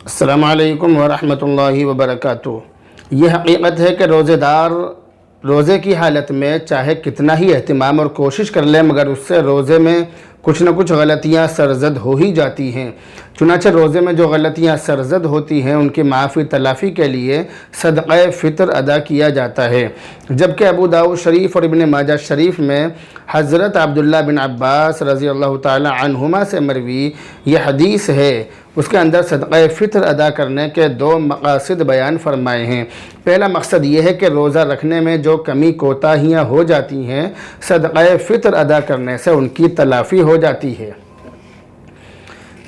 السلام علیکم ورحمۃ اللہ وبرکاتہ۔ یہ حقیقت ہے کہ روزے دار روزے کی حالت میں چاہے کتنا ہی اہتمام اور کوشش کر لے مگر اس سے روزے میں کچھ نہ کچھ غلطیاں سرزد ہو ہی جاتی ہیں۔ چنانچہ روزے میں جو غلطیاں سرزد ہوتی ہیں ان کی معافی تلافی کے لیے صدقہ فطر ادا کیا جاتا ہے، جبکہ ابو داؤد شریف اور ابن ماجہ شریف میں حضرت عبداللہ بن عباس رضی اللہ تعالی عنہما سے مروی یہ حدیث ہے، اس کے اندر صدقہ فطر ادا کرنے کے دو مقاصد بیان فرمائے ہیں۔ پہلا مقصد یہ ہے کہ روزہ رکھنے میں جو کمی کوتاہیاں ہو جاتی ہیں صدقہ فطر ادا کرنے سے ان کی تلافی ہو جاتی ہے،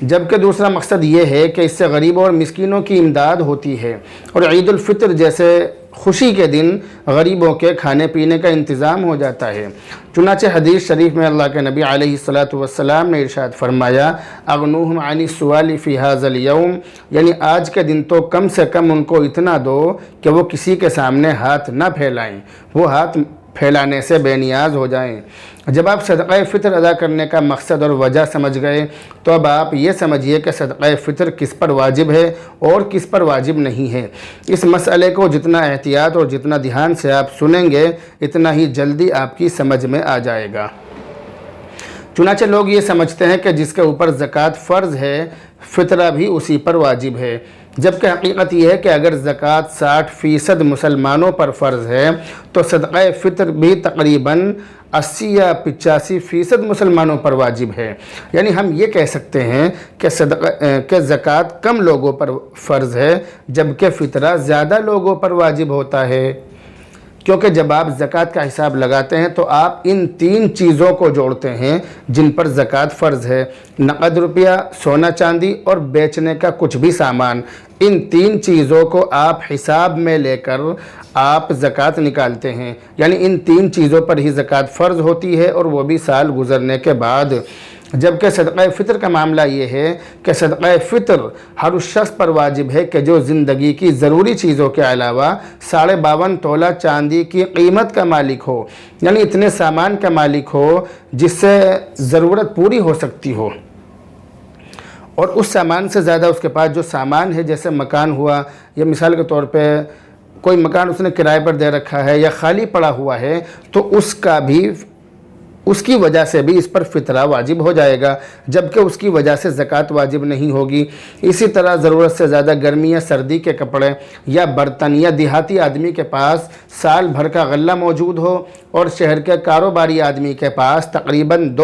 جبکہ دوسرا مقصد یہ ہے کہ اس سے غریبوں اور مسکینوں کی امداد ہوتی ہے اور عید الفطر جیسے خوشی کے دن غریبوں کے کھانے پینے کا انتظام ہو جاتا ہے۔ چنانچہ حدیث شریف میں اللہ کے نبی علیہ الصلوۃ نے ارشاد فرمایا، اغنوہم عن السؤال فی ھذا الیوم، یعنی آج کے دن تو کم سے کم ان کو اتنا دو کہ وہ کسی کے سامنے ہاتھ نہ پھیلائیں، وہ ہاتھ پھیلانے سے بے نیاز ہو جائیں۔ جب آپ صدقہ فطر ادا کرنے کا مقصد اور وجہ سمجھ گئے تو اب آپ یہ سمجھیے کہ صدقہ فطر کس پر واجب ہے اور کس پر واجب نہیں ہے۔ اس مسئلے کو جتنا احتیاط اور جتنا دھیان سے آپ سنیں گے اتنا ہی جلدی آپ کی سمجھ میں آ جائے گا۔ چنانچہ لوگ یہ سمجھتے ہیں کہ جس کے اوپر زکوٰۃ فرض ہے فطرہ بھی اسی پر واجب ہے، جبکہ حقیقت یہ ہے کہ اگر زکوٰۃ 60% مسلمانوں پر فرض ہے تو صدقہ فطر بھی تقریباً 80 یا 85% مسلمانوں پر واجب ہے۔ یعنی ہم یہ کہہ سکتے ہیں کہ زکوٰۃ کم لوگوں پر فرض ہے جبکہ فطرہ زیادہ لوگوں پر واجب ہوتا ہے، کیونکہ جب آپ زکوٰۃ کا حساب لگاتے ہیں تو آپ ان 3 چیزوں کو جوڑتے ہیں جن پر زکوٰۃ فرض ہے: نقد روپیہ، سونا چاندی اور بیچنے کا کچھ بھی سامان۔ ان 3 چیزوں کو آپ حساب میں لے کر آپ زکوٰۃ نکالتے ہیں، یعنی ان 3 چیزوں پر ہی زکوٰۃ فرض ہوتی ہے اور وہ بھی سال گزرنے کے بعد۔ جبکہ صدقہ فطر کا معاملہ یہ ہے کہ صدقہ فطر ہر اس شخص پر واجب ہے کہ جو زندگی کی ضروری چیزوں کے علاوہ 52.5 تولہ چاندی کی قیمت کا مالک ہو، یعنی اتنے سامان کا مالک ہو جس سے ضرورت پوری ہو سکتی ہو، اور اس سامان سے زیادہ اس کے پاس جو سامان ہے جیسے مکان ہوا، یا مثال کے طور پہ کوئی مکان اس نے کرائے پر دے رکھا ہے یا خالی پڑا ہوا ہے تو اس کی وجہ سے بھی اس پر فطرہ واجب ہو جائے گا، جبکہ اس کی وجہ سے زکوٰۃ واجب نہیں ہوگی۔ اسی طرح ضرورت سے زیادہ گرمی یا سردی کے کپڑے یا برتن یا دیہاتی آدمی کے پاس سال بھر کا غلہ موجود ہو اور شہر کے کاروباری آدمی کے پاس تقریباً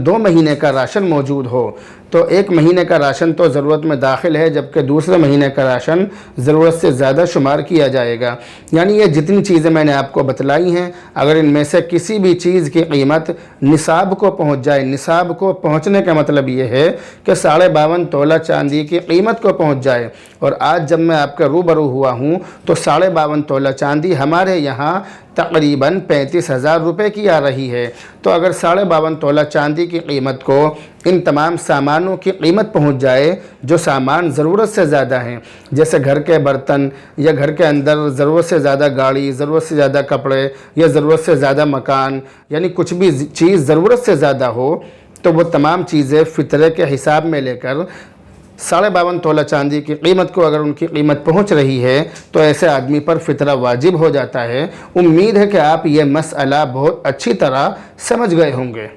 2 مہینے کا راشن موجود ہو، تو 1 مہینے کا راشن تو ضرورت میں داخل ہے جبکہ دوسرے مہینے کا راشن ضرورت سے زیادہ شمار کیا جائے گا۔ یعنی یہ جتنی چیزیں میں نے آپ کو بتلائی ہیں، اگر ان میں سے کسی بھی چیز کی قیمت نصاب کو پہنچ جائے، نصاب کو پہنچنے کا مطلب یہ ہے کہ 52.5 تولہ چاندی کی قیمت کو پہنچ جائے، اور آج جب میں آپ کے روبرو ہوا ہوں تو 52.5 تولہ چاندی ہمارے یہاں تقریباً 35,000 روپے کی آ رہی ہے، تو اگر 52.5 تولہ چاندی کی قیمت کو ان تمام سامانوں کی قیمت پہنچ جائے جو سامان ضرورت سے زیادہ ہیں، جیسے گھر کے برتن یا گھر کے اندر ضرورت سے زیادہ گاڑی، ضرورت سے زیادہ کپڑے یا ضرورت سے زیادہ مکان، یعنی کچھ بھی چیز ضرورت سے زیادہ ہو، تو وہ تمام چیزیں فطرے کے حساب میں لے کر 52.5 تولہ چاندی کی قیمت کو اگر ان کی قیمت پہنچ رہی ہے تو ایسے آدمی پر فطرہ واجب ہو جاتا ہے۔ امید ہے کہ آپ یہ مسئلہ بہت اچھی طرح سمجھ گئے ہوں گے۔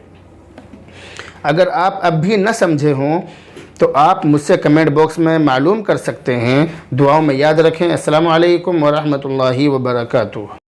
اگر آپ اب بھی نہ سمجھے ہوں تو آپ مجھ سے کمنٹ باکس میں معلوم کر سکتے ہیں۔ دعاؤں میں یاد رکھیں۔ السلام علیکم ورحمۃ اللہ وبرکاتہ۔